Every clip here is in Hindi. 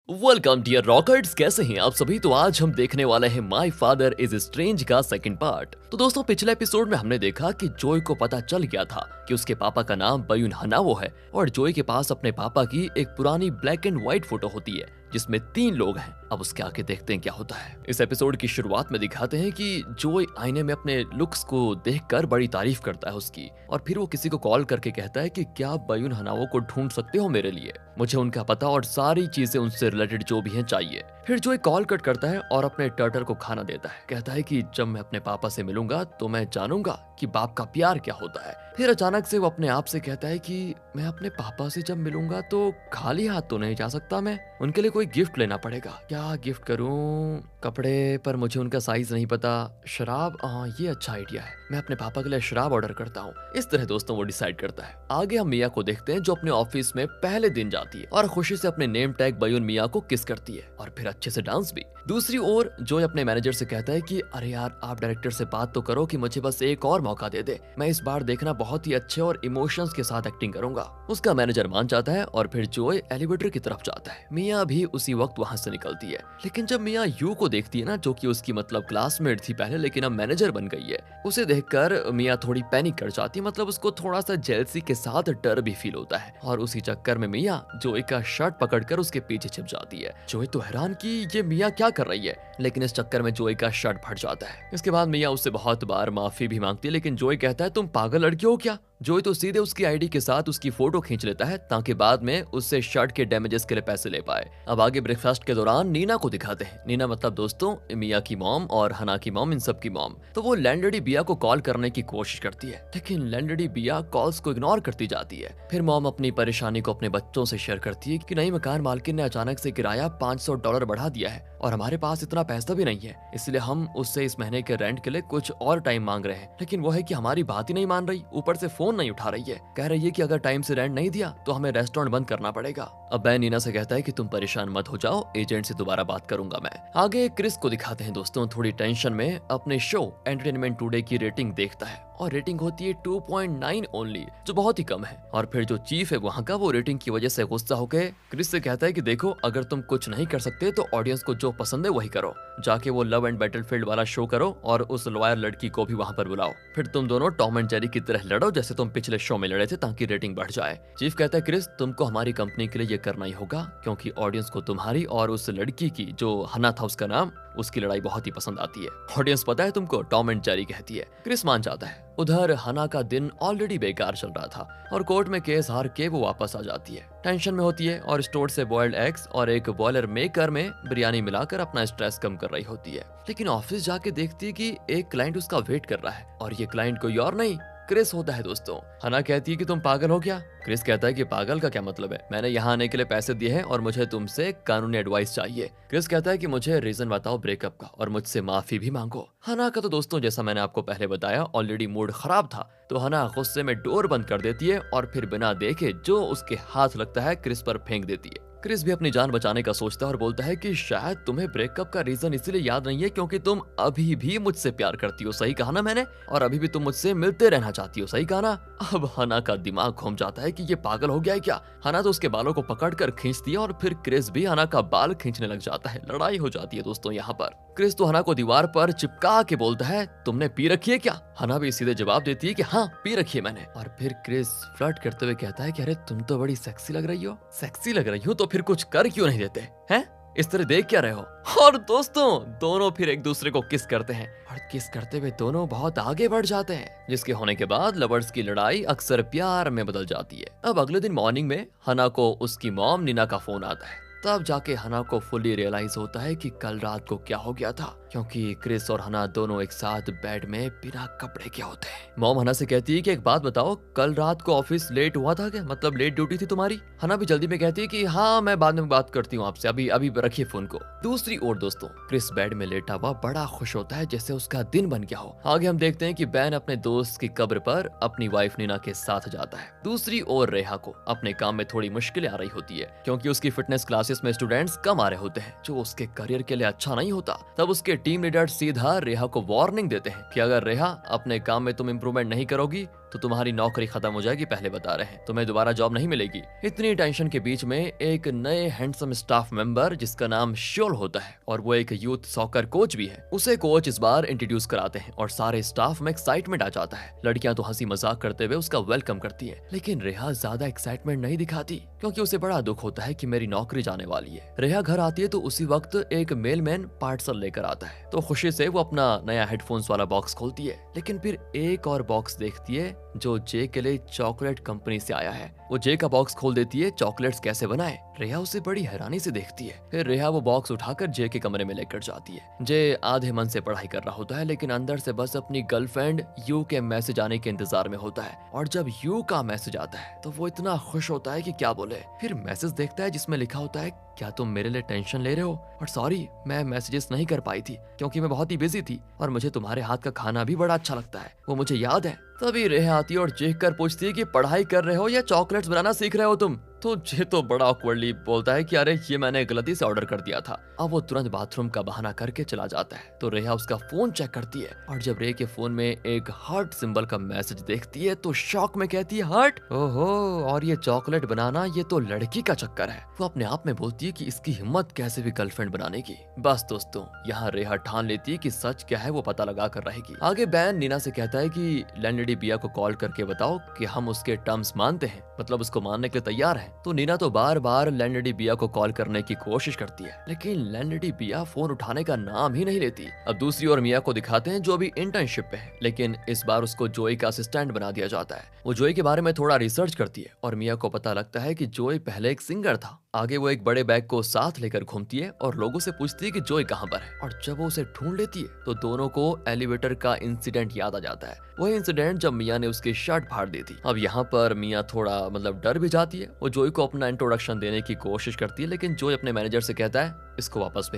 वेलकम डियर रॉकर्ट्स, कैसे हैं आप सभी। तो आज हम देखने वाले हैं माय फादर इज स्ट्रेंज का सेकंड पार्ट। तो दोस्तों, पिछले एपिसोड में हमने देखा कि जोय को पता चल गया था कि उसके पापा का नाम बयुन हनावो है और जोय के पास अपने पापा की एक पुरानी ब्लैक एंड व्हाइट फोटो होती है जिसमें 3 लोग हैं। अब उसके आगे देखते हैं क्या होता है। इस एपिसोड की शुरुआत में दिखाते हैं कि जोय आईने में अपने लुक्स को देखकर बड़ी तारीफ करता है उसकी, और फिर वो किसी को कॉल करके कहता है कि क्या आप बयुन हनावो को ढूंढ सकते हो मेरे लिए, मुझे उनका पता और सारी चीजें उनसे रिलेटेड जो भी हैं चाहिए। फिर जोय कॉल कट करता है और अपने टर्टल को खाना देता है। कहता है कि जब मैं अपने पापा से मिलूंगा तो मैं जानूंगा कि बाप का प्यार क्या होता है। फिर अचानक से वो अपने आप से कहता है कि मैं अपने पापा से जब मिलूंगा तो खाली हाथ तो नहीं जा सकता, मैं उनके लिए कोई गिफ्ट लेना पड़ेगा। क्या गिफ्ट करूं? कपड़े, पर मुझे उनका साइज नहीं पता। शराब, हाँ ये अच्छा आइडिया है, मैं अपने पापा के लिए शराब ऑर्डर करता हूँ। इस तरह दोस्तों वो डिसाइड करता है। आगे हम मिया को देखते हैं जो अपने ऑफिस में पहले दिन जाती है और खुशी से अपने नेम टैग बयुन मिया को किस करती है और फिर अच्छे से डांस भी। दूसरी ओर जोय अपने मैनेजर से कहता है कि अरे यार, आप डायरेक्टर से बात तो करो कि मुझे बस एक और मौका दे दे, मैं इस बार देखना बहुत ही अच्छे और इमोशंस के साथ एक्टिंग करूंगा। उसका मैनेजर मान जाता है और फिर जोय एलिवेटर की तरफ जाता है। मिया भी उसी वक्त वहां से निकलती है, लेकिन जब मिया यू को देखती है ना, जो कि उसकी मतलब क्लासमेट थी पहले लेकिन अब मैनेजर बन गई है, उसे देखकर मिया थोड़ी पैनिक कर जाती है। मतलब उसको थोड़ा सा जेलसी के साथ डर भी फील होता है और उसी चक्कर में मिया जोय का शर्ट पकड़कर उसके पीछे छिप जाती है। जोय तो हैरान कि ये मिया क्या कर रही है, लेकिन इस चक्कर में जोय का शर्ट फट जाता है। इसके बाद मिया उससे बहुत बार माफी भी मांगती है, लेकिन जोय कहता है तुम पागल लड़की हो क्या। जोय तो सीधे उसकी आईडी के साथ उसकी फोटो खींच लेता है ताकि बाद में उससे शर्ट के डैमेजेस के लिए पैसे ले पाए। अब आगे ब्रेकफास्ट के दौरान नीना को दिखाते हैं। नीना मतलब दोस्तों मिया की मॉम और हना की मॉम, इन सब की मॉम। तो वो लैंडलेडी बिया को कॉल करने की कोशिश करती है, लेकिन लैंडलेडी बिया कॉल्स को इग्नोर करती जाती है। फिर मॉम अपनी परेशानी को अपने बच्चों से शेयर करती है कि नई मकान मालकिन ने अचानक से किराया $500 बढ़ा दिया है और हमारे पास इतना पैसा भी नहीं है, इसलिए हम उससे इस महीने के रेंट के लिए कुछ और टाइम मांग रहे हैं। लेकिन वो है कि हमारी बात ही नहीं मान रही, ऊपर से फोन नहीं उठा रही है, कह रही है कि अगर टाइम से रेंट नहीं दिया तो हमें रेस्टोरेंट बंद करना पड़ेगा। अब बैन नीना से कहता है कि तुम परेशान मत हो जाओ, एजेंट से दोबारा बात करूंगा मैं। आगे क्रिस को दिखाते हैं दोस्तों, थोड़ी टेंशन में अपने शो एंटरटेनमेंट टुडे की रेटिंग देखता है और रेटिंग होती है 2.9 ओनली, जो बहुत ही कम है। और फिर जो चीफ है वहाँ का, वो रेटिंग की वजह से गुस्सा होकर क्रिस से कहता है कि देखो, अगर तुम कुछ नहीं कर सकते तो ऑडियंस को जो पसंद है वही करो, जाके वो लव एंड बैटलफील्ड वाला शो करो और उस लॉयर लड़की को भी वहाँ पर बुलाओ, फिर तुम दोनों टॉम एंड जेरी की तरह लड़ो जैसे तुम पिछले शो में लड़े थे, ताकि रेटिंग बढ़ जाए। चीफ कहता है क्रिस, तुमको हमारी कंपनी के लिए ये करना ही होगा क्योंकि ऑडियंस को तुम्हारी और उस लड़की की, जो हना था उसका नाम, उसकी लड़ाई बहुत ही पसंद आती है। ऑडियंस पता है तुमको, टॉम एंड जेरी कहती है। क्रिस मान जाता है। उधर हना का दिन ऑलरेडी बेकार चल रहा था और कोर्ट में केस हार के वो वापस आ जाती है। टेंशन में होती है और स्टोर से बॉइल्ड एग्स और एक बॉयलर मेकर में बिरयानी मिलाकर अपना स्ट्रेस कम कर रही होती है। लेकिन ऑफिस जाके देखती है कि एक क्लाइंट उसका वेट कर रहा है और ये क्लाइंट कोई और नहीं, क्रिस होता है दोस्तों। हना कहती है कि तुम पागल हो क्या। क्रिस कहता है कि पागल का क्या मतलब है, मैंने यहाँ आने के लिए पैसे दिए हैं और मुझे तुमसे कानूनी एडवाइस चाहिए। क्रिस कहता है कि मुझे रीजन बताओ ब्रेकअप का और मुझसे माफी भी मांगो। हना का तो दोस्तों, जैसा मैंने आपको पहले बताया, ऑलरेडी मूड खराब था, तो हना गुस्से में डोर बंद कर देती है और फिर बिना देखे जो उसके हाथ लगता है क्रिस पर फेंक देती है। क्रिस भी अपनी जान बचाने का सोचता है और बोलता है कि शायद तुम्हें ब्रेकअप का रीजन इसलिए याद नहीं है क्योंकि तुम अभी भी मुझसे प्यार करती हो, सही कहा ना मैंने, और अभी भी तुम मुझसे मिलते रहना चाहती हो, सही कहा ना। अब हना का दिमाग घूम जाता है कि ये पागल हो गया है क्या। हना तो उसके बालों को पकड़कर खींचती है और फिर क्रिस भी हना का बाल खींचने लग जाता है। लड़ाई हो जाती है दोस्तों यहाँ पर। क्रिस तो हना को दीवार पर चिपका के बोलता है, तुमने पी रखी है क्या। हना भी सीधे जवाब देती है कि हाँ पी रखी है मैंने। और फिर क्रिस फ्लर्ट करते हुए कहता है कि अरे तुम तो बड़ी सेक्सी लग रही हो। सेक्सी लग रही हो तो फिर कुछ कर क्यों नहीं देते हैं, इस तरह देख क्या रहे हो। और दोस्तों दोनों फिर एक दूसरे को किस करते हैं और किस करते हुए दोनों बहुत आगे बढ़ जाते हैं, जिसके होने के बाद लवर्स की लड़ाई अक्सर प्यार में बदल जाती है। अब अगले दिन मॉर्निंग में हना को उसकी मॉम नीना का फोन आता है। तब जाके हना को फुली रियलाइज होता है कि कल रात को क्या हो गया था, क्योंकि क्रिस और हना दोनों एक साथ बेड में बिना कपड़े के होते हैं। मॉम हना से कहती है कि एक बात बताओ, कल रात को ऑफिस लेट हुआ था क्या, मतलब लेट ड्यूटी थी तुम्हारी। हना भी जल्दी में कहती है कि हाँ मैं बाद में बात करती हूँ आपसे, अभी अभी रखिए फोन को। दूसरी ओर दोस्तों, क्रिस बेड में लेटा हुआ बड़ा खुश होता है जैसे उसका दिन बन गया हो। आगे हम देखते हैं कि बैन अपने दोस्त की कब्र पर अपनी वाइफ नीना के साथ जाता है। दूसरी ओर रेहा को अपने काम में थोड़ी मुश्किलें आ रही होती है क्योंकि उसकी फिटनेस क्लासेस में स्टूडेंट्स कम आ रहे होते हैं, जो उसके करियर के लिए अच्छा नहीं होता। तब उसके टीम लीडर सीधा रेहा को वार्निंग देते हैं कि अगर रेहा अपने काम में तुम इम्प्रूवमेंट नहीं करोगी तो तुम्हारी नौकरी खत्म हो जाएगी, पहले बता रहे हैं, तुम्हें दोबारा जॉब नहीं मिलेगी। इतनी टेंशन के बीच में एक नए हैंडसम स्टाफ मेंबर जिसका नाम श्योल होता है और वो एक यूथ सॉकर कोच भी है, उसे कोच इस बार इंट्रोड्यूस कराते हैं और सारे स्टाफ में एक्साइटमेंट आ जाता है। लड़कियां तो हंसी मजाक करते हुए उसका वेलकम करती है, लेकिन रेहा ज्यादा एक्साइटमेंट नहीं दिखाती क्योंकि उसे बड़ा दुख होता है कि मेरी नौकरी जाने वाली है। रेहा घर आती है तो उसी वक्त एक मेलमैन पार्सल लेकर आता है, तो खुशी से वो अपना नया हेडफोन्स वाला बॉक्स खोलती है, लेकिन फिर एक और बॉक्स देखती है जो जे के लिए चॉकलेट कंपनी से आया है। वो जे का बॉक्स खोल देती है, चॉकलेट्स कैसे बनाए। रेहा उसे बड़ी हैरानी से देखती है। फिर रेहा वो बॉक्स उठाकर जे के कमरे में लेकर जाती है। जे आधे मन से पढ़ाई कर रहा होता है, लेकिन अंदर से बस अपनी गर्लफ्रेंड यू के मैसेज आने के इंतजार में होता है। और जब यू का मैसेज आता है तो वो इतना खुश होता है कि क्या बोले। फिर मैसेज देखता है जिसमें लिखा होता है, क्या तुम मेरे लिए टेंशन ले रहे हो, और सॉरी मैं मैसेजेस नहीं कर पाई थी क्योंकि मैं बहुत ही बिजी थी, और मुझे तुम्हारे हाथ का खाना भी बड़ा अच्छा लगता है, वो मुझे याद है। तभी रेहा आती है और चेक कर पूछती है कि पढ़ाई कर रहे हो या चॉकलेट्स बनाना सीख रहे हो तुम। तो जे तो बड़ा ऑकवर्डली बोलता है कि अरे ये मैंने गलती से ऑर्डर कर दिया था। अब वो तुरंत बाथरूम का बहाना करके चला जाता है। तो रेहा उसका फोन चेक करती है और जब रे के फोन में एक हार्ट सिंबल का मैसेज देखती है तो शॉक में कहती है, हार्ट, ओहो, और ये चॉकलेट बनाना ये तो लड़की का चक्कर है। वो अपने आप में बोलती है कि इसकी हिम्मत कैसे भी गर्लफ्रेंड बनाने की। बस दोस्तों, यहाँ रेहा ठान लेती है कि सच क्या है वो पता लगा कर रहेगी। आगे बैन नीना से कहता है कि लैंडलेडी बिया को कॉल करके बताओ कि हम उसके टर्म्स मानते हैं, मतलब उसको मानने के लिए तैयार हैं। तो नीना तो बार बार लैंडलेडी बिया को कॉल करने की कोशिश करती है, लेकिन लैंडलेडी बिया फोन उठाने का नाम ही नहीं लेती। अब दूसरी ओर मिया को दिखाते हैं जो अभी इंटर्नशिप पे है, लेकिन इस बार उसको जोई का असिस्टेंट बना दिया जाता है। वो जोई के बारे में थोड़ा रिसर्च करती है और मिया को पता लगता है कि जोई पहले एक सिंगर था। आगे वो एक बड़े बैग को साथ लेकर घूमती है और लोगों से पूछती है कि जोई कहाँ पर है, और जब वो उसे ढूंढ लेती है तो दोनों को एलिवेटर का इंसिडेंट याद आ जाता है। वही इंसिडेंट जब मिया ने उसकी शर्ट फाड़ दी थी। अब यहाँ पर मिया थोड़ा डर भी जाती है। वो जोई को अपना इंट्रोडक्शन देने की कोशिश करती है, लेकिन जोई अपने मैनेजर से कहता है, इसको वापस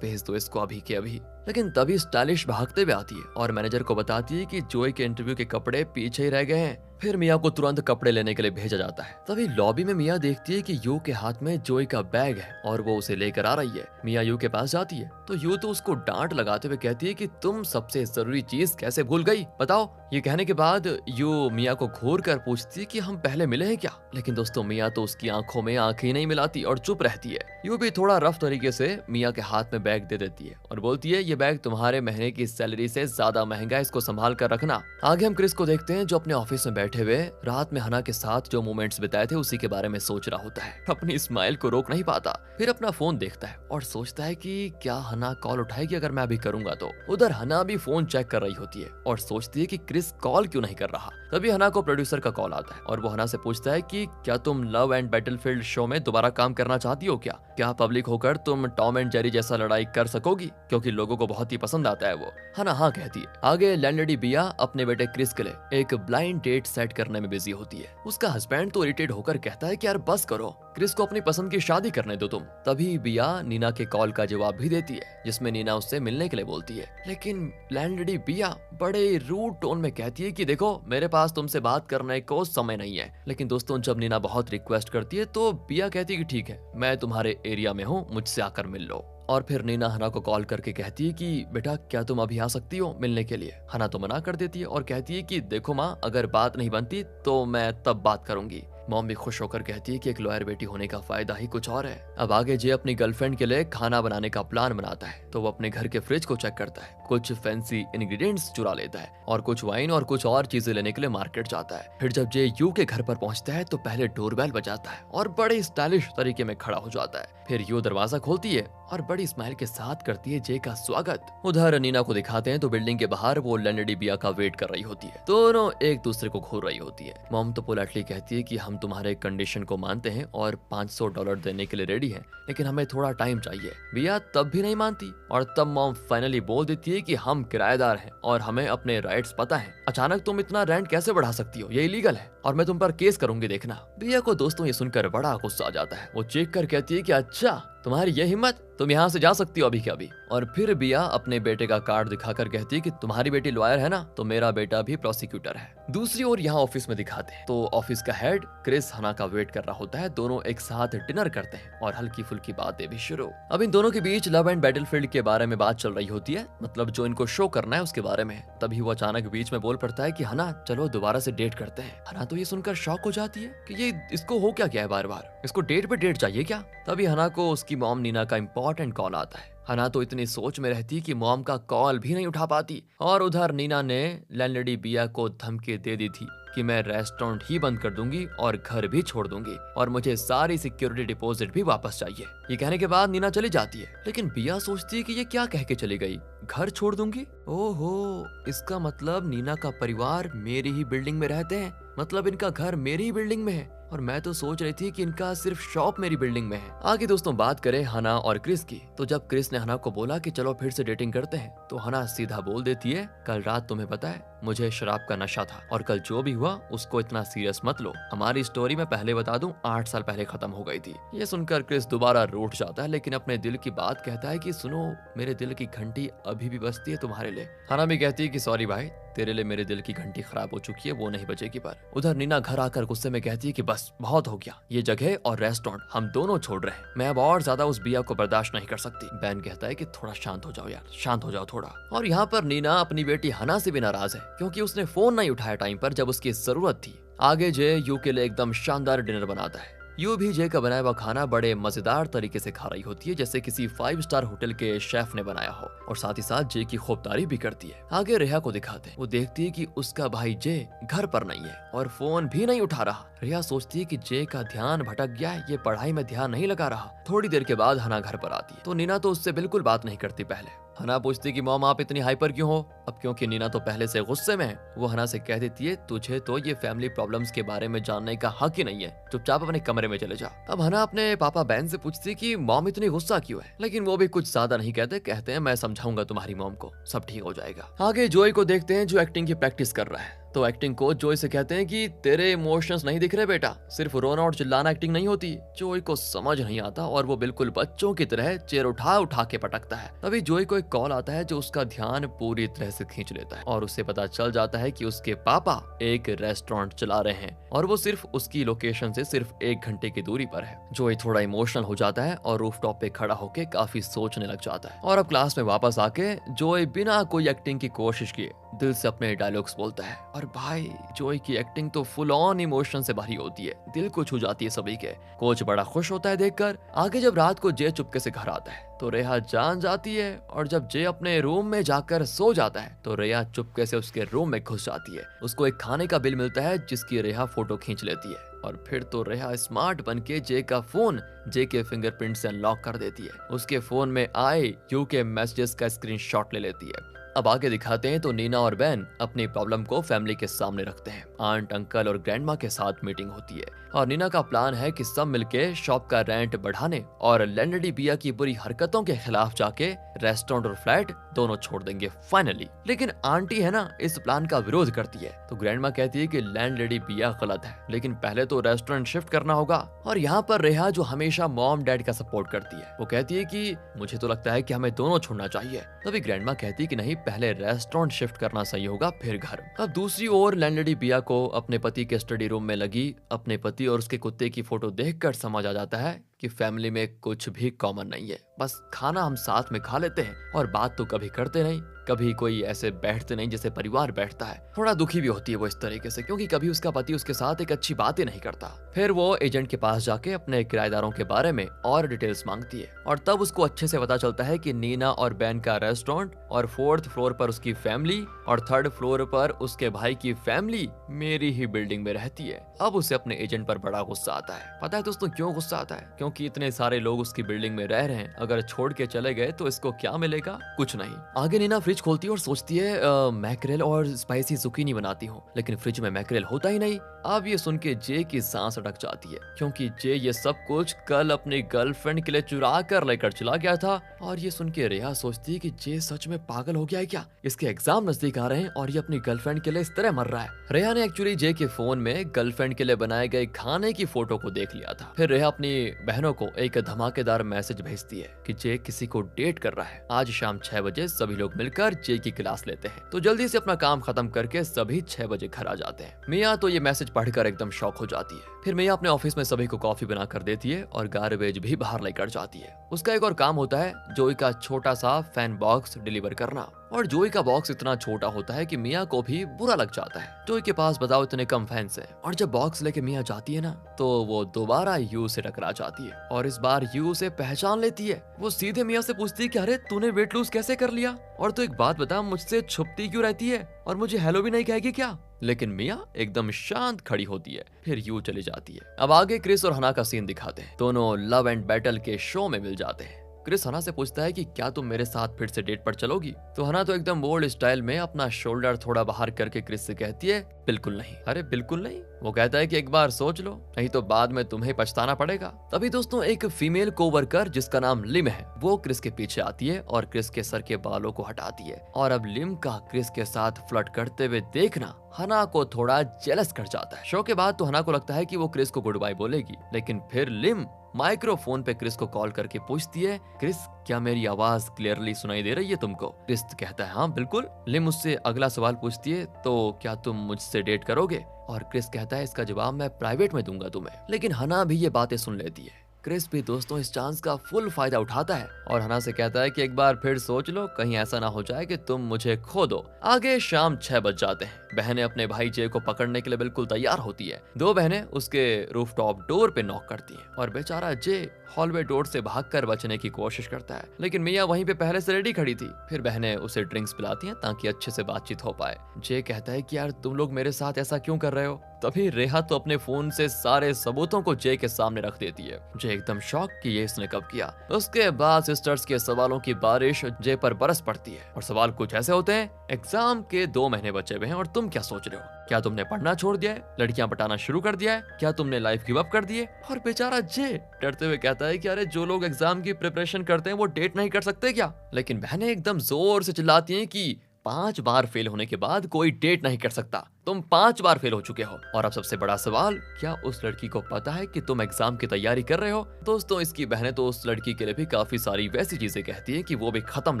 भेज दो इसको अभी के अभी। लेकिन तभी स्टाइलिश भागते हुए आती है और मैनेजर को बताती है कि जोई के इंटरव्यू के कपड़े पीछे ही रह गए हैं। फिर मिया को तुरंत कपड़े लेने के लिए भेजा जाता है। तभी लॉबी में मिया देखती है कि यू के हाथ में जोई का बैग है और वो उसे लेकर आ रही है। मिया यू के पास जाती है तो यू तो उसको डांट लगाते हुए कहती है कि तुम सबसे जरूरी चीज कैसे भूल गई, बताओ। ये कहने के बाद यू मिया को घूर कर पूछती है कि हम पहले मिले हैं क्या, लेकिन दोस्तों मिया तो उसकी आंखों में आंखें नहीं मिलाती और चुप रहती है। यू भी थोड़ा रफ तरीके से मिया के हाथ में बैग दे देती है और बोलती है, ये बैग तुम्हारे महीने की सैलरी से ज्यादा महंगा है, इसको संभाल कर रखना। आगे हम क्रिस को देखते हैं जो अपने ऑफिस में बैठे हुए रात में हना के साथ जो मोमेंट्स बिताए थे उसी के बारे में सोच रहा होता है। अपनी स्माइल को रोक नहीं पाता। फिर अपना फोन देखता है और सोचता है कि क्या हना कॉल उठाएगी अगर मैं अभी करूंगा तो। उधर हना भी फोन चेक कर रही होती है और सोचती है कि क्रिस कॉल क्यों नहीं कर रहा। तभी हना को प्रोड्यूसर का कॉल आता है और वो हना से पूछता है कि क्या तुम लव एंड बैटलफील्ड शो में दोबारा काम करना चाहती हो क्या पब्लिक होकर तुम टॉम एंड जेरी जैसा लड़ाई कर सकोगी, क्योंकि लोगों को बहुत ही पसंद आता है वो। हना हाँ कहती है। आगे लैंडलेडी बिया अपने बेटे क्रिस के लिए एक ब्लाइंड डेट सेट करने में बिजी होती है। उसका हस्बैंड तो इरिटेट होकर कहता है कि यार बस करो, क्रिस को अपनी पसंद की शादी करने दो तुम। तभी बिया नीना के कॉल का जवाब भी देती है जिसमें नीना उससे मिलने के लिए बोलती है, लेकिन लैंडलेडी बिया बड़े रूड टोन में कहती है कि देखो मेरे पास तुमसे बात करने को समय नहीं है। लेकिन दोस्तों जब नीना बहुत रिक्वेस्ट करती है तो बिया कहती है कि ठीक है, मैं तुम्हारे एरिया में हूँ, मुझसे आकर मिल लो। और फिर नीना हना को कॉल करके कहती है कि बेटा क्या तुम अभी आ सकती हो मिलने के लिए। हना तो मना कर देती है और कहती है कि देखो माँ, अगर बात नहीं बनती तो मैं तब बात करूंगी। मॉम भी खुश होकर कहती है कि एक लॉयर बेटी होने का फायदा ही कुछ और है। अब आगे जे अपनी गर्लफ्रेंड के लिए खाना बनाने का प्लान बनाता है तो वो अपने घर के फ्रिज को चेक करता है, कुछ फैंसी इंग्रेडिएंट्स चुरा लेता है और कुछ वाइन और कुछ और चीजें लेने के लिए मार्केट जाता है। फिर जब जे यू के घर पर पहुंचता है तो पहले डोरबेल बजाता है और बड़े स्टाइलिश तरीके में खड़ा हो जाता है। फिर यू दरवाजा खोलती है और बड़ी स्माइल के साथ करती है जे का स्वागत। उधर नीना को दिखाते हैं तो बिल्डिंग के बाहर वो लैंडलेडी बिया का वेट कर रही होती है। दोनों एक दूसरे को घूर रही होती है। मॉम तो पोलाइटली कहती है कि हम तुम्हारे कंडीशन को मानते हैं और $500 देने के लिए रेडी हैं, लेकिन हमें थोड़ा टाइम चाहिए। बिया तब भी नहीं मानती और तब मॉम फाइनली बोल देती है कि हम किराएदार हैं और हमें अपने राइट्स पता है। अचानक तुम इतना रेंट कैसे बढ़ा सकती हो, ये इलीगल है और मैं तुम पर केस करूंगी देखना। बिया को दोस्तों ये सुनकर बड़ा गुस्सा आ जाता है। वो चीख कर कहती है कि अच्छा तुम्हारी ये हिम्मत, तुम यहाँ से जा सकती हो अभी के अभी। और फिर बिया अपने बेटे का कार्ड दिखाकर कहती है कि तुम्हारी बेटी लॉयर है ना, तो मेरा बेटा भी प्रोसिक्यूटर है। दूसरी ओर यहाँ ऑफिस में दिखाते हैं तो ऑफिस का हेड क्रिस हना का वेट कर रहा होता है। दोनों एक साथ डिनर करते हैं और हल्की फुल्की बातें भी शुरू। अब इन दोनों के बीच लव एंड बैटलफील्ड के बारे में बात चल रही होती है, मतलब जो इनको शो करना है उसके बारे में। तभी वो अचानक बीच में बोल पड़ता है कि हना चलो दोबारा से डेट करते हैं। हना तो ये सुनकर शॉक हो जाती है कि ये इसको हो क्या गया है, बार बार इसको डेट पे डेट चाहिए क्या। तभी हना को उसकी मॉम नीना का इंपॉर्टेंट कॉल आता है। हना तो इतनी सोच में रहती कि मॉम का कॉल भी नहीं उठा पाती। और उधर नीना ने लैंडलेडी बिया को धमकी दे दी थी कि मैं रेस्टोरेंट ही बंद कर दूंगी और घर भी छोड़ दूंगी और मुझे सारी सिक्योरिटी डिपॉजिट भी वापस चाहिए। ये कहने के बाद नीना चली जाती है, लेकिन बिया सोचती है कि ये क्या कह के चली गई, घर छोड़ दूंगी। ओहो, इसका मतलब नीना का परिवार मेरी ही बिल्डिंग में रहते हैं, मतलब इनका घर मेरी ही बिल्डिंग में है और मैं तो सोच रही थी कि इनका सिर्फ शॉप मेरी बिल्डिंग में है। आगे दोस्तों बात करें हना और क्रिस की, तो जब क्रिस ने हना को बोला कि चलो फिर से डेटिंग करते हैं, तो हना सीधा बोल देती है कल रात तुम्हें पता है मुझे शराब का नशा था और कल जो भी हुआ उसको इतना सीरियस मत लो। हमारी स्टोरी मैं पहले बता दूं 8 साल पहले खत्म हो गई थी। ये सुनकर क्रिस दोबारा रूठ जाता है, लेकिन अपने दिल की बात कहता है कि सुनो मेरे दिल की घंटी अभी भी बजती है तुम्हारे लिए। हना भी कहती है कि सॉरी भाई, तेरे लिए मेरे दिल की घंटी खराब हो चुकी है, वो नहीं बजेगी। पर उधर नीना घर आकर गुस्से में कहती है कि बस बहुत हो गया, ये जगह और रेस्टोरेंट हम दोनों छोड़ रहे हैं, मैं अब और ज्यादा उस बिया को बर्दाश्त नहीं कर सकती। बैन कहता है कि थोड़ा शांत हो जाओ यार, शांत हो जाओ थोड़ा। और यहाँ पर नीना अपनी बेटी हना से भी नाराज है क्योंकि उसने फोन नहीं उठाया टाइम पर जब उसकी जरूरत थी। आगे जे यू के लिए एकदम शानदार डिनर बनाता है। यू भी जे का बनाया हुआ खाना बड़े मजेदार तरीके से खा रही होती है, जैसे किसी 5 स्टार होटल के शेफ ने बनाया हो, और साथ ही साथ जे की खूब तारीफ भी करती है। आगे रेहा को दिखाते हैं, वो देखती है कि उसका भाई जे घर पर नहीं है और फोन भी नहीं उठा रहा। रेहा सोचती है कि जे का ध्यान भटक गया है, ये पढ़ाई में ध्यान नहीं लगा रहा। थोड़ी देर के बाद हना घर पर आती है तो नीना तो उससे बिल्कुल बात नहीं करती। पहले हना पूछती कि मॉम आप इतनी हाइपर क्यों हो। अब क्योंकि नीना तो पहले से गुस्से में है, वो हना से कह देती है तुझे तो ये फैमिली प्रॉब्लम्स के बारे में जानने का हक ही नहीं है, चुपचाप अपने कमरे में चले जा। अब हना अपने पापा बैन से पूछती कि मॉम इतनी गुस्सा क्यों है, लेकिन वो भी कुछ ज्यादा नहीं कहते हैं मैं समझाऊंगा तुम्हारी मॉम को, सब ठीक हो जाएगा। आगे जोई को देखते हैं जो एक्टिंग की प्रैक्टिस कर रहा है। तो एक्टिंग कोच जोई से कहते हैं कि तेरे इमोशंस नहीं दिख रहे बेटा, सिर्फ रोना और चिल्लाना एक्टिंग नहीं होती। जोई को समझ नहीं आता और वो बिल्कुल बच्चों की तरह चेयर उठा उठा के पटकता है। तभी जोई को एक कॉल आता है जो उसका ध्यान पूरी तरह से खींच लेता है और उसे पता चल जाता है कि उसके पापा एक रेस्टोरेंट चला रहे हैं और वो सिर्फ उसकी लोकेशन से सिर्फ 1 घंटे की दूरी पर है। जोई थोड़ा इमोशनल हो जाता है और रूफटॉप पे खड़ा होके काफी सोचने लग जाता है। और अब क्लास में वापस आके जोई बिना कोई एक्टिंग की कोशिश किए दिल से अपने डायलॉग्स बोलता है। और भाई जोई की एक्टिंग तो फुल ऑन इमोशन से भरी होती है, दिल को छू जाती है सभी के। कोच बड़ा खुश होता है देखकर। आगे जब रात को जे चुपके से घर आता है तो रेहा जान जाती है और जब जे अपने रूम में जाकर सो जाता है तो रेहा चुपके से उसके रूम में घुस जाती है। उसको एक खाने का बिल मिलता है जिसकी रेहा फोटो खींच लेती है और फिर तो रेहा स्मार्ट बनके जे का फोन जे के फिंगरप्रिंट से अनलॉक कर देती है। उसके फोन में आए यू के मैसेजेस का स्क्रीनशॉट ले लेती है। अब आगे दिखाते हैं तो नीना और बैन अपनी प्रॉब्लम को फैमिली के सामने रखते हैं। आंट अंकल और ग्रैंडमा के साथ मीटिंग होती है और नीना का प्लान है कि सब मिलके शॉप का रेंट बढ़ाने और लैंडलेडी बिया की बुरी हरकतों के खिलाफ जाके रेस्टोरेंट और फ्लैट दोनों छोड़ देंगे फाइनली। लेकिन आंटी है ना इस प्लान का विरोध करती है तो ग्रैंडमा कहती है कि लैंडलेडी बिया गलत है, लेकिन पहले तो रेस्टोरेंट शिफ्ट करना होगा। और यहाँ पर रेहा जो हमेशा मॉम डैड का सपोर्ट करती है वो कहती है कि मुझे तो लगता है कि हमें दोनों छोड़ना चाहिए। तभी ग्रैंडमा कहती है कि नहीं, पहले रेस्टोरेंट शिफ्ट करना सही होगा फिर घर। अब दूसरी ओर लैंडलेडी बिया को अपने पति के स्टडी रूम में लगी अपने पति और उसके कुत्ते की फोटो देखकर समझ आ जाता है कि फैमिली में कुछ भी कॉमन नहीं है, बस खाना हम साथ में खा लेते हैं और बात तो कभी करते नहीं, कभी कोई ऐसे बैठते नहीं जैसे परिवार बैठता है। थोड़ा दुखी भी होती है वो इस तरीके से क्योंकि कभी उसका पति उसके साथ एक अच्छी बात ही नहीं करता। फिर वो एजेंट के पास जाके अपने किराएदारों के बारे में और डिटेल्स मांगती है और तब उसको अच्छे से पता चलता है कि नीना और बैन का रेस्टोरेंट और 4th फ्लोर पर उसकी फैमिली और 3rd फ्लोर पर उसके भाई की फैमिली मेरी ही बिल्डिंग में रहती है। अब उसे अपने एजेंट पर बड़ा गुस्सा आता है। पता है दोस्तों क्यों गुस्सा आता है? क्योंकि इतने सारे लोग उसकी बिल्डिंग में रह रहे हैं, अगर छोड़ के चले गए तो इसको क्या मिलेगा? कुछ नहीं। आगे नीना फ्रिज खोलती है और सोचती है मैकरेल और स्पाइसी zucchini बनाती हूँ, लेकिन फ्रिज में मैकरेल होता ही नहीं। अब ये सुन के जे की सांस अटक जाती है क्योंकि जे ये सब कुछ कल अपनी गर्लफ्रेंड के लिए चुरा कर लेकर चला गया था। और ये सुन के रेहा सोचती है कि जे सच में पागल हो गया है क्या? इसके एग्जाम नजदीक आ रहे हैं और ये अपनी गर्लफ्रेंड के लिए इस तरह मर रहा है। रेहा ने एक्चुअली जे के फोन में गर्लफ्रेंड के लिए बनाए गए खाने की फोटो को देख लिया था। फिर रेहा अपनी बहनों बहनों को एक धमाकेदार मैसेज भेजती है कि जे किसी को डेट कर रहा है। आज शाम 6 बजे सभी लोग मिलकर जे की क्लास लेते हैं। तो जल्दी से अपना काम खत्म करके सभी 6 बजे घर आ जाते हैं। मिया तो ये मैसेज पढ़कर एकदम शॉक हो जाती है। फिर मिया अपने ऑफिस में सभी को कॉफी बना कर देती है और गार्बेज भी बाहर लेकर जाती है। उसका एक और काम होता है जोई का छोटा सा फैन बॉक्स डिलीवर करना। और जोई का बॉक्स इतना छोटा होता है कि मिया को भी बुरा लग जाता है। जोई के पास बताओ इतने कम फैंस हैं। और जब बॉक्स लेके मिया जाती है ना, तो वो दोबारा यू से टकरा जाती है और इस बार यू उसे पहचान लेती है। वो सीधे मिया से पूछती है कि अरे तूने वेट लूज कैसे कर लिया, और तू एक बात बता, मुझसे छुपती क्यों रहती है और मुझे हेलो भी नहीं कहेगी क्या? लेकिन मिया एकदम शांत खड़ी होती है। फिर यू चली जाती है। अब आगे क्रिस और हना का सीन दिखाते हैं। दोनों लव एंड बैटल के शो में मिल जाते हैं। क्रिस हना से पूछता है कि क्या तुम मेरे साथ फिर से डेट पर चलोगी? तो हना तो एकदम बोल्ड स्टाइल में अपना शोल्डर थोड़ा बाहर करके क्रिस से कहती है बिल्कुल नहीं। अरे बिल्कुल नहीं? वो कहता है कि एक बार सोच लो, नहीं तो बाद में तुम्हें पछताना पड़ेगा। तभी दोस्तों एक फीमेल कोवर्कर जिसका नाम लिम है, वो क्रिस के पीछे आती है और क्रिस के सर के बालों को हटाती है। और अब लिम का क्रिस के साथ फ्लर्ट करते हुए देखना हना को थोड़ा जेलस कर जाता है। शो के बाद तो हना को लगता है कि वो क्रिस को गुड बाय बोलेगी, लेकिन फिर लिम माइक्रोफोन पे क्रिस को कॉल करके पूछती है क्रिस क्या मेरी आवाज क्लियरली सुनाई दे रही है तुमको? क्रिस कहता है हाँ बिल्कुल। लिम उससे अगला सवाल पूछती है तो क्या तुम मुझसे डेट करोगे? और क्रिस कहता है इसका जवाब मैं प्राइवेट में दूंगा तुम्हें। लेकिन हना भी ये बातें सुन लेती है। क्रिस भी दोस्तों इस चांस का फुल फायदा उठाता है और हना से कहता है कि एक बार फिर सोच लो, कहीं ऐसा ना हो जाए कि तुम मुझे खो दो। आगे शाम 6 बज जाते हैं। बहनें अपने भाई जे को पकड़ने के लिए बिल्कुल तैयार होती है। दो बहनें उसके रूफटॉप डोर पे नॉक करती हैं और बेचारा जे हॉलवे डोर से भागकर बचने की कोशिश करता है, लेकिन मिया वहीं पे पहले से रेडी खड़ी थी। फिर बहनें उसे ड्रिंक्स पिलाती हैं ताकि अच्छे से बातचीत हो पाए। जे कहता है कि यार तुम लोग मेरे साथ ऐसा क्यों कर रहे हो? तभी रेहा तो अपने फोन से सारे सबूतों को जे के सामने रख देती है। जे एकदम शॉक कि ये इसने कब किया। उसके बाद सिस्टर्स के सवालों की बारिश जे पर बरस पड़ती है और सवाल कुछ ऐसे होते हैं, एग्जाम के 2 महीने बचे हुए हैं और तुम क्या सोच रहे हो? क्या तुमने पढ़ना छोड़ दिया है? लड़कियां पटाना शुरू कर दिया है? क्या तुमने लाइफ गिव अप कर दी है? और बेचारा जे डरते हुए कहता है कि अरे जो लोग एग्जाम की प्रिपरेशन करते हैं वो डेट नहीं कर सकते क्या? लेकिन बहनें एकदम जोर से चिल्लाती हैं कि 5 बार फेल होने के बाद कोई डेट नहीं कर सकता। तुम 5 बार फेल हो चुके हो। और अब सबसे बड़ा सवाल, क्या उस लड़की को पता है कि तुम एग्जाम की तैयारी कर रहे हो? दोस्तों इसकी बहनें तो उस लड़की के लिए भी काफी सारी वैसी चीजें कहती है कि वो भी खत्म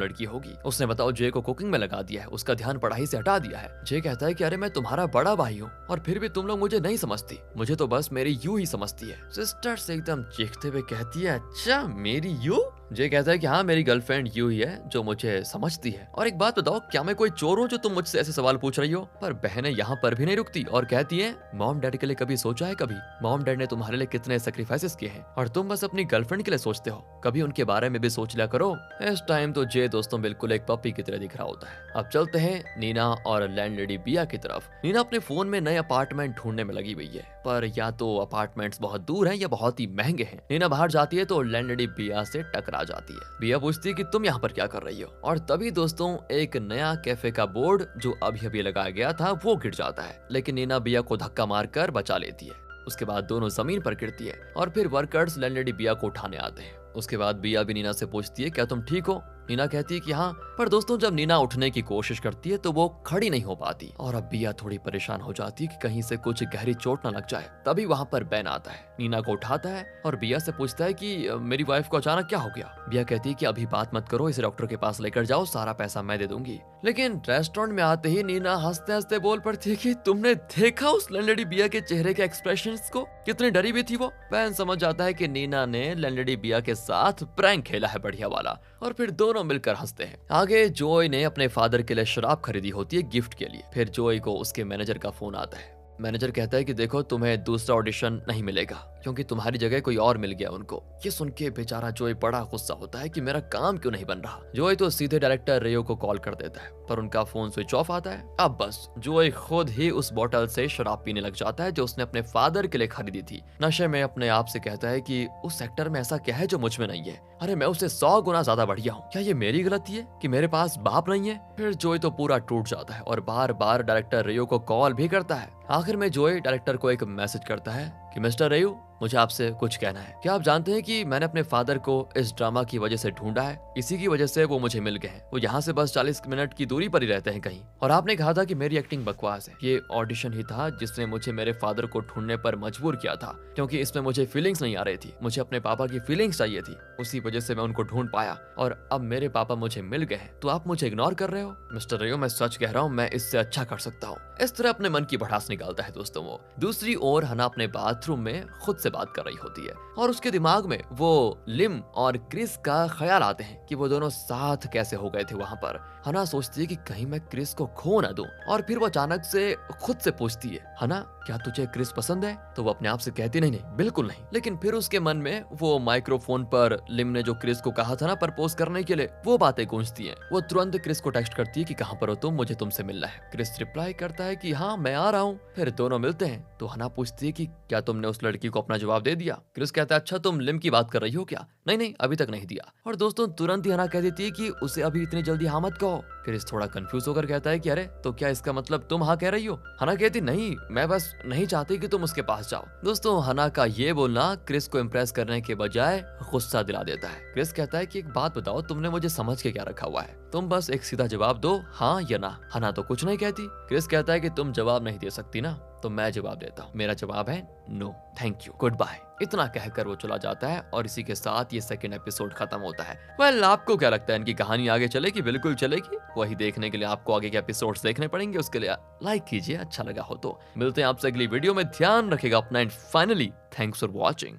लड़की होगी। उसने बताओ जे को कुकिंग में लगा दिया है, उसका ध्यान पढ़ाई से हटा दिया है। जे कहता है कि अरे मैं तुम्हारा बड़ा भाई हूँ और फिर भी तुम लोग मुझे नहीं समझती, मुझे तो बस मेरी यू ही समझती है। सिस्टर से एकदम चीखते हुए कहती है अच्छा मेरी यू? जे कहता है कि हाँ मेरी गर्लफ्रेंड यू ही है जो मुझे समझती है। और एक बात बताओ, क्या मैं कोई चोर हूँ जो तुम मुझसे ऐसे सवाल पूछ रही हो? पर बहनें यहाँ पर भी नहीं रुकती और कहती है मॉम डैड के लिए कभी सोचा है? कभी मॉम डैड ने तुम्हारे लिए कितने सेक्रीफाइसेस किए हैं और तुम बस अपनी गर्लफ्रेंड के लिए सोचते हो, कभी उनके बारे में भी सोच लिया करो। इस टाइम तो जे दोस्तों बिल्कुल एक पपी की तरह दिख रहा होता है। अब चलते हैं नीना और लैंडलेडी बिया की तरफ। नीना अपने फोन में नए अपार्टमेंट ढूंढने में लगी हुई है, पर या तो अपार्टमेंट्स बहुत दूर हैं या बहुत ही महंगे हैं। नीना बाहर जाती है तो लैंडलेडी बिया से टकरा जाती है। बिया पूछती है कि तुम यहाँ पर क्या कर रही हो? और तभी दोस्तों एक नया कैफे का बोर्ड जो अभी अभी लगाया गया था वो गिर जाता है, लेकिन नीना बिया को धक्का मारकर बचा लेती है। उसके बाद दोनों जमीन पर गिरती है और फिर वर्कर्स लैंडलेडी बिया को उठाने आते हैं। उसके बाद बिया भी नीना से पूछती है क्या तुम ठीक हो? नीना कहती है कि हाँ, पर दोस्तों जब नीना उठने की कोशिश करती है तो वो खड़ी नहीं हो पाती और अब बिया थोड़ी परेशान हो जाती है कि कहीं से कुछ गहरी चोट न लग जाए। तभी वहाँ पर बैन आता है, नीना को उठाता है और बिया से पूछता है कि मेरी वाइफ को अचानक क्या हो गया? बिया कहती है कि अभी बात मत करो, इसे डॉक्टर के पास लेकर जाओ, सारा पैसा मैं दे दूंगी। लेकिन रेस्टोरेंट में आते ही नीना हंसते हंसते बोल पड़ती है कि तुमने देखा उस लैंडलेडी बिया के चेहरे के एक्सप्रेशंस को, कितनी डरी हुई थी वो। बैन समझ जाता है कि नीना ने लैंडलेडी बिया के साथ प्रैंक खेला है बढ़िया वाला, और फिर दोनों मिलकर हंसते हैं। आगे जोय ने अपने फादर के लिए शराब खरीदी होती है गिफ्ट के लिए। फिर जोय को उसके मैनेजर का फोन आता है। मैनेजर कहता है कि देखो तुम्हें दूसरा ऑडिशन नहीं मिलेगा क्योंकि तुम्हारी जगह कोई और मिल गया उनको। ये सुन के बेचारा जोय बड़ा गुस्सा होता है कि मेरा काम क्यों नहीं बन रहा। जोय तो सीधे डायरेक्टर रेयो को कॉल कर देता है, पर उनका फोन स्विच ऑफ आता है। अब बस जोय खुद ही उस बोतल से शराब पीने लग जाता है जो उसने अपने फादर के लिए खरीदी थी। नशे में अपने आप से कहता है कि उस सेक्टर में ऐसा क्या है जो मुझ में नहीं है? अरे मैं उससे 100 गुना ज्यादा बढ़िया हूँ। क्या ये मेरी गलती है कि मेरे पास बाप नहीं है? फिर जोय तो पूरा टूट जाता है और बार बार डायरेक्टर रेयो को कॉल भी करता है। आखिर में जोय डायरेक्टर को एक मैसेज करता है कि मिस्टर रेयू, मुझे आपसे कुछ कहना है। क्या आप जानते हैं कि मैंने अपने फादर को इस ड्रामा की वजह से ढूंढा है? इसी की वजह से वो मुझे मिल गए हैं। वो यहाँ से बस 40 मिनट की दूरी पर ही रहते हैं कहीं। और आपने कहा था कि मेरी एक्टिंग बकवास है। ये ऑडिशन ही था जिसने मुझे मेरे फादर को ढूंढने पर मजबूर किया था, क्योंकि इसमें मुझे फीलिंग्स नहीं आ रही थी। मुझे अपने पापा की फीलिंग्स चाहिए थी। उसी वजह से मैं उनको ढूंढ पाया और अब मेरे पापा मुझे मिल गए हैं। तो आप मुझे इग्नोर कर रहे हो? मिस्टर रेयो, मैं सच कह रहा हूँ, मैं इससे अच्छा कर सकता हूँ। इस तरह अपने मन की भड़ास निकालता है दोस्तों वो। दूसरी ओर हना अपने बाथरूम में खुद से बात कर रही होती है और उसके दिमाग में वो लिम और क्रिस का ख्याल आते हैं कि वो दोनों साथ कैसे हो गए थे वहां पर। हना सोचती है कि कहीं मैं क्रिस को खो ना दूं, और फिर वो अचानक से खुद से पूछती है, हना क्या तुझे क्रिस पसंद है? तो वो अपने आप से कहती नहीं नहीं बिल्कुल नहीं। लेकिन फिर उसके मन में वो माइक्रोफोन पर लिम ने जो क्रिस को कहा था ना प्रपोज करने के लिए, वो बातें गूंजती हैं। वो तुरंत क्रिस को टेक्स्ट करती है कि कहां पर हो तुम, मुझे तुमसे मिलना है। क्रिस रिप्लाई करता है कि हाँ मैं आ रहा हूँ। फिर दोनों मिलते हैं तो हना पूछती है कि क्या तुमने उस लड़की को अपना जवाब दे दिया? क्रिस कहता है अच्छा तुम लिम की बात कर रही हो क्या? नहीं नहीं अभी तक नहीं दिया। और दोस्तों तुरंत ही हना कह देती है कि उसे अभी इतनी जल्दी हाँ मत कहो। क्रिस थोड़ा कंफ्यूज होकर कहता है कि अरे तो क्या इसका मतलब तुम हाँ कह रही हो? हना कहती नहीं, मैं बस नहीं चाहती कि तुम उसके पास जाओ। दोस्तों हना का ये बोलना क्रिस को इम्प्रेस करने के बजाय गुस्सा दिला देता है। क्रिस कहता है कि एक बात बताओ, तुमने मुझे समझ के क्या रखा हुआ है? तुम बस एक सीधा जवाब दो, हाँ या ना। हना तो कुछ नहीं कहती। क्रिस कहता है कि तुम जवाब नहीं दे सकती ना, तो मैं जवाब देता हूँ। मेरा जवाब है no, thank you, goodbye. इतना कहकर वो चला जाता है और इसी के साथ ये सेकंड एपिसोड खत्म होता है। वेल, आपको क्या लगता है, इनकी कहानी आगे चलेगी? बिल्कुल चलेगी। वही देखने के लिए आपको आगे के एपिसोड्स देखने पड़ेंगे। उसके लिए लाइक कीजिए अच्छा लगा हो तो। मिलते हैं आपसे अगली वीडियो में। ध्यान रखिएगा अपना and finally thanks for watching.